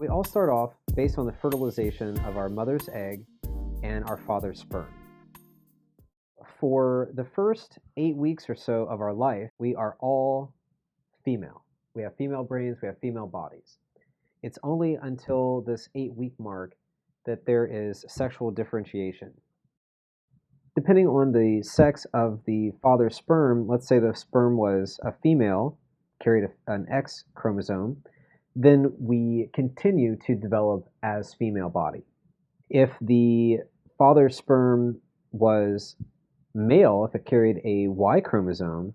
We all start off based on the fertilization of our mother's egg and our father's sperm. For the first 8 weeks or so of our life, we are all female. We have female brains, we have female bodies. It's only until this 8-week mark that there is sexual differentiation. Depending on the sex of the father's sperm, let's say the sperm was a female, carried an X chromosome, then we continue to develop as female body. If the father's sperm was male, if it carried a Y chromosome,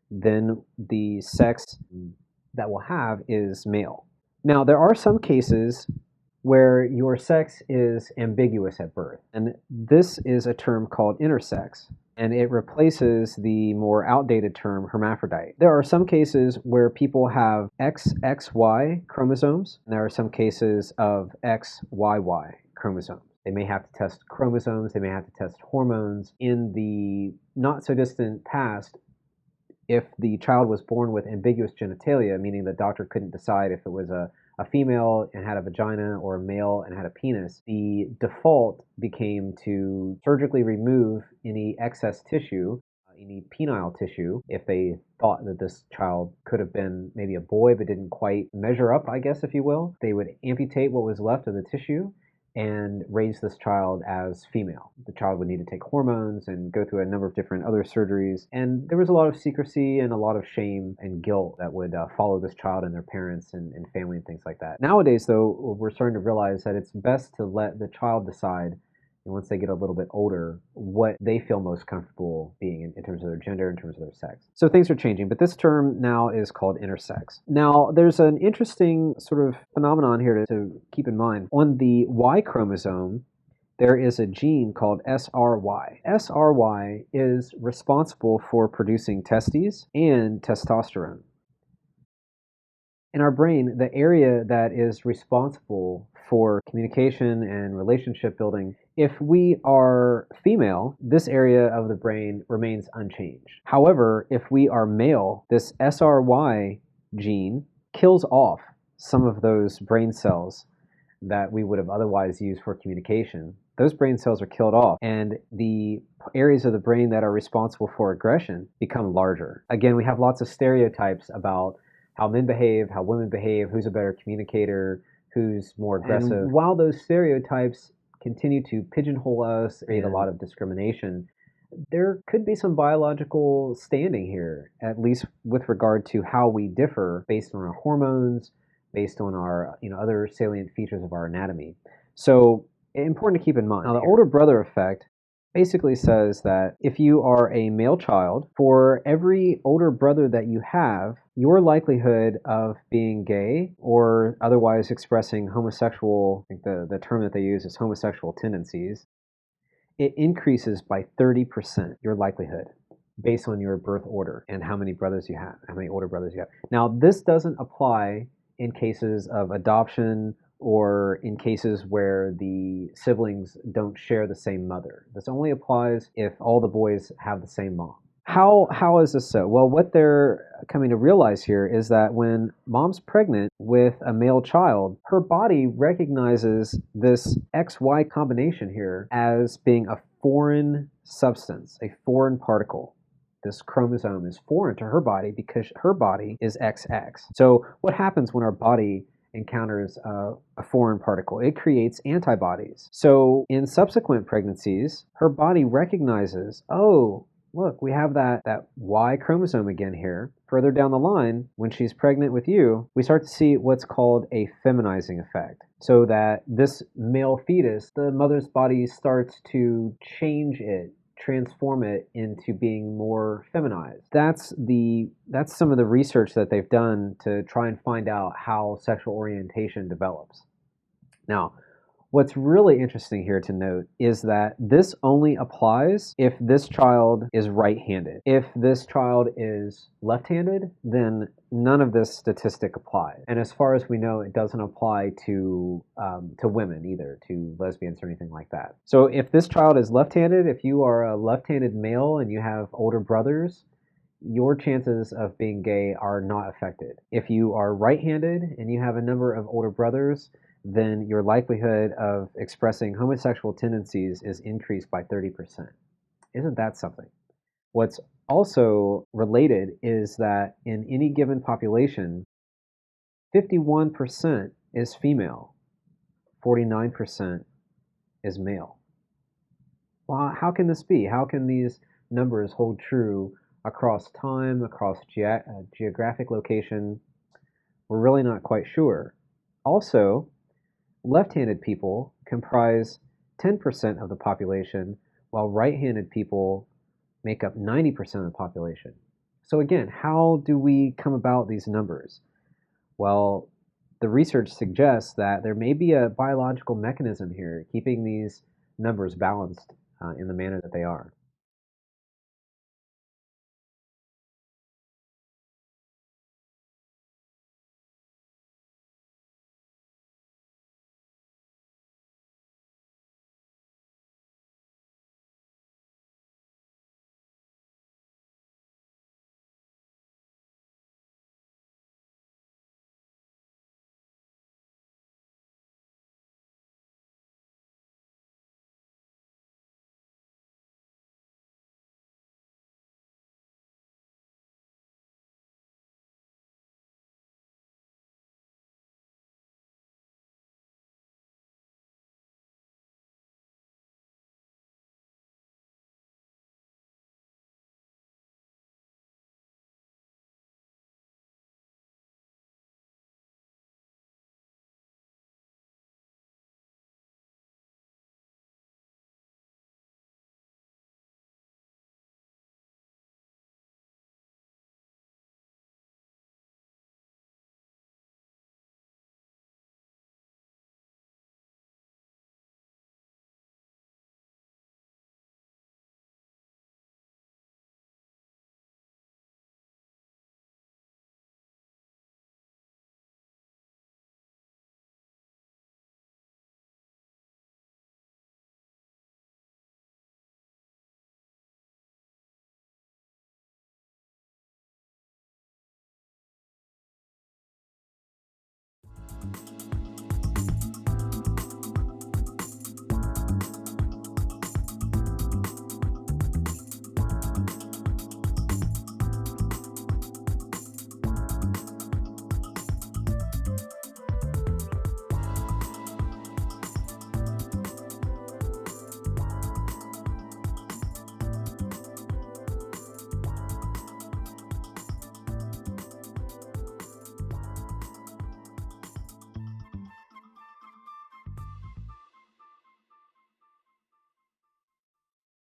then the sex that we'll have is male. Now, there are some cases where your sex is ambiguous at birth, and this is a term called intersex, and it replaces the more outdated term hermaphrodite. There are some cases where people have XXY chromosomes, and there are some cases of XYY chromosomes. They may have to test chromosomes, they may have to test hormones. In the not so distant past, if the child was born with ambiguous genitalia, meaning the doctor couldn't decide if it was a female and had a vagina or a male and had a penis, the default became to surgically remove any excess tissue, any penile tissue, if they thought that this child could have been maybe a boy but didn't quite measure up, I guess, if you will. They would amputate what was left of the tissue and raise this child as female. The child would need to take hormones and go through a number of different other surgeries. And there was a lot of secrecy and a lot of shame and guilt that would follow this child and their parents and family and things like that. Nowadays, though, we're starting to realize that it's best to let the child decide, and once they get a little bit older, what they feel most comfortable being in terms of their gender, in terms of their sex. So things are changing, but this term now is called intersex. Now, there's an interesting sort of phenomenon here to keep in mind. On the Y chromosome, there is a gene called SRY. SRY is responsible for producing testes and testosterone. In our brain, the area that is responsible for communication and relationship building, if we are female, this area of the brain remains unchanged. However, if we are male, this SRY gene kills off some of those brain cells that we would have otherwise used for communication. Those brain cells are killed off, and the areas of the brain that are responsible for aggression become larger. Again, we have lots of stereotypes about how men behave, how women behave, who's a better communicator, who's more aggressive. And while those stereotypes continue to pigeonhole us, create a lot of discrimination, there could be some biological standing here, at least with regard to how we differ based on our hormones, based on our other salient features of our anatomy. So important to keep in mind. Now, the older brother effect basically says that if you are a male child, for every older brother that you have, your likelihood of being gay or otherwise expressing homosexual, I think the term that they use is homosexual tendencies, it increases by 30%, your likelihood, based on your birth order and how many brothers you have, how many older brothers you have. Now, this doesn't apply in cases of adoption or in cases where the siblings don't share the same mother. This only applies if all the boys have the same mom. How is this so? Well, what they're coming to realize here is that when mom's pregnant with a male child, her body recognizes this XY combination here as being a foreign substance, a foreign particle. This chromosome is foreign to her body because her body is XX. So what happens when our body encounters a foreign particle? It creates antibodies. So in subsequent pregnancies, her body recognizes, oh, look, we have that Y chromosome again here. Further down the line, when she's pregnant with you, we start to see what's called a feminizing effect. So that this male fetus, the mother's body starts to change it, transform it into being more feminized. That's some of the research that they've done to try and find out how sexual orientation develops. Now, what's really interesting here to note is that this only applies if this child is right-handed. If this child is left-handed, then none of this statistic applies. And as far as we know, it doesn't apply to women either, to lesbians or anything like that. So if this child is left-handed, if you are a left-handed male and you have older brothers, your chances of being gay are not affected. If you are right-handed and you have a number of older brothers, then your likelihood of expressing homosexual tendencies is increased by 30%. Isn't that something? What's also related is that in any given population, 51% is female, 49% is male. Well, how can this be? How can these numbers hold true across time, across geographic location? We're really not quite sure. Also, left-handed people comprise 10% of the population, while right-handed people make up 90% of the population. So again, how do we come about these numbers? Well, the research suggests that there may be a biological mechanism here keeping these numbers balanced in the manner that they are.